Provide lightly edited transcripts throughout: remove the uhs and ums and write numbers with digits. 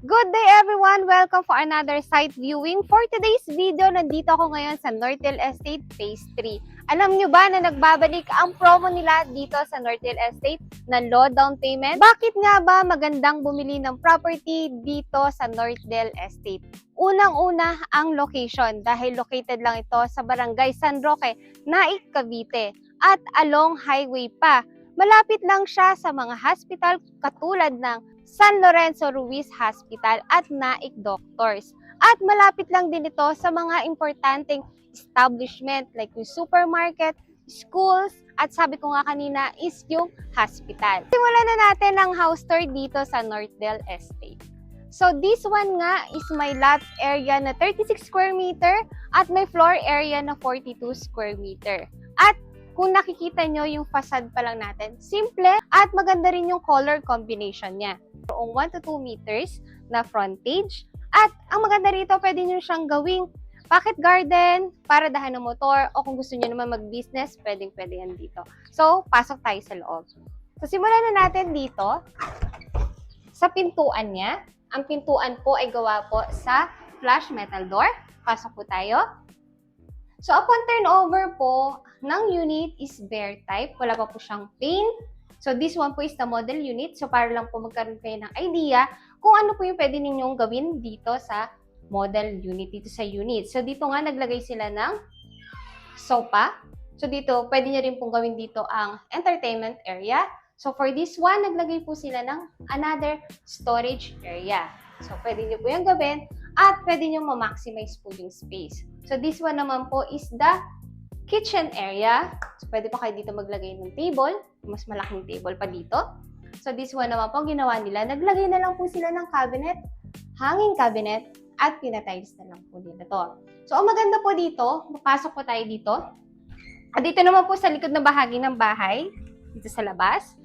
Good day everyone! Welcome for another site viewing. For today's video, nandito ako ngayon sa Northdale Estate Phase 3. Alam nyo ba na nagbabalik ang promo nila dito sa Northdale Estate na low down payment? Bakit nga ba magandang bumili ng property dito sa Northdale Estate? Unang-una ang location dahil located lang ito sa Barangay San Roque, Naik, Cavite at along highway pa. Malapit lang siya sa mga hospital katulad ng San Lorenzo Ruiz Hospital at Naik Doctors. At malapit lang din ito sa mga importanteng establishment like yung supermarket, schools, at sabi ko nga kanina is yung hospital. Simulan na natin ang house tour dito sa Northdale Estate. So this one nga is my lot area na 36 square meter at may floor area na 42 square meter. At kung nakikita nyo yung facade pa lang natin, simple at maganda rin yung color combination niya. Yung 1 to 2 meters na frontage. At ang maganda rito, pwede nyo siyang gawing pocket garden, para dahan ng motor, o kung gusto nyo naman mag-business, pwede yan dito. So, pasok tayo sa loob. So, simulan na natin dito sa pintuan niya. Ang pintuan po ay gawa po sa flush metal door. Pasok po tayo. So, upon turnover po ng unit is bare type. Wala pa po siyang pane. So, this one po is the model unit. So, para lang po magkaroon kayo ng idea kung ano po yung pwede ninyong gawin dito sa model unit, dito sa unit. So, dito nga naglagay sila ng sofa. So, dito, pwede nyo rin pong gawin dito ang entertainment area. So, for this one, naglagay po sila ng another storage area. So, pwede nyo po yung gawin at pwede nyo ma-maximize po yung space. So, this one naman po is the kitchen area. So, pwede pa kayo dito maglagay ng table. Mas malaking table pa dito. So, this one naman po, ginawa nila. Naglagay na lang po sila ng cabinet, hanging cabinet, at pinatiles na lang po nila to. So, ang maganda po dito, mapasok po tayo dito. At dito naman po sa likod na bahagi ng bahay, dito sa labas.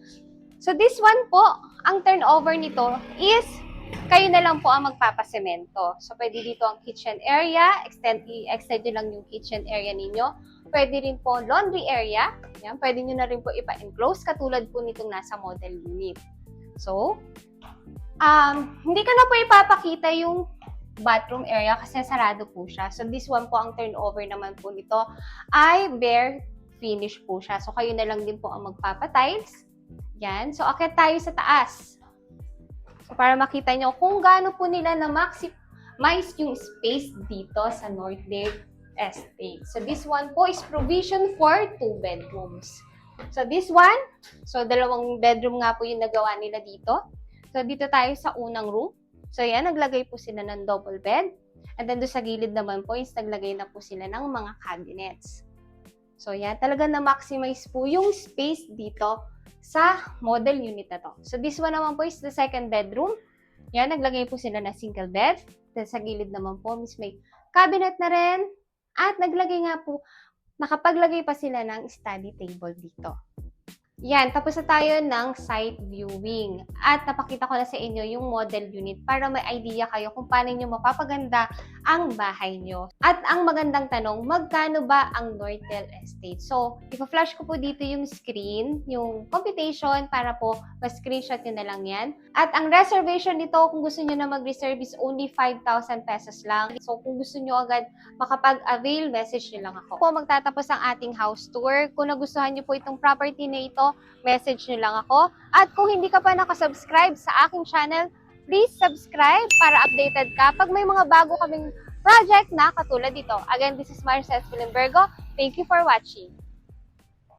So, this one po, ang turnover nito is kayo na lang po ang magpapasemento. So, pwede dito ang kitchen area, extend nyo lang yung kitchen area ninyo. Pwede rin po laundry area. Yan, pwede nyo na rin po ipa-enclose katulad po nitong nasa model unit. So, hindi ko na po ipapakita yung bathroom area kasi sarado po siya. So, this one po ang turnover naman po nito ay bare finish po siya. So, kayo na lang din po ang magpapatiles. Yan. So, akit tayo sa taas. So, para makita nyo kung gaano po nila na-maximize yung space dito sa Northdale Estate. So, this one po is provision for 2 bedrooms. So, this one, so, 2 bedroom nga po yung nagawa nila dito. So, dito tayo sa unang room. So, yan, naglagay po sila ng double bed. And then, doon sa gilid naman po is naglagay na po sila ng mga cabinets. So, yan, talaga na-maximize po yung space dito sa model unit na to. So, this one naman po is the second bedroom. Yan, naglagay po sila ng single bed. Then, sa gilid naman po, may cabinet na rin. At naglagay nga po, nakapaglagay pa sila ng study table dito. Yan, tapos na tayo ng site viewing. At napakita ko na sa inyo yung model unit para may idea kayo kung paano nyo mapapaganda ang bahay nyo. At ang magandang tanong, magkano ba ang Northdale Estate? So, ipa-flash ko po dito yung screen, yung computation para po ma-screenshot nyo na lang yan. At ang reservation nito, kung gusto nyo na mag-reserve is only 5,000 pesos lang. So, kung gusto nyo agad makapag-avail, message nyo lang ako. Po magtatapos ang ating house tour. Kung nagustuhan nyo po itong property na ito, message nyo lang ako. At kung hindi ka pa nakasubscribe sa aking channel, please subscribe para updated ka pag may mga bago kaming project na katulad dito. Again, this is Maricel Filimbergo. Thank you for watching.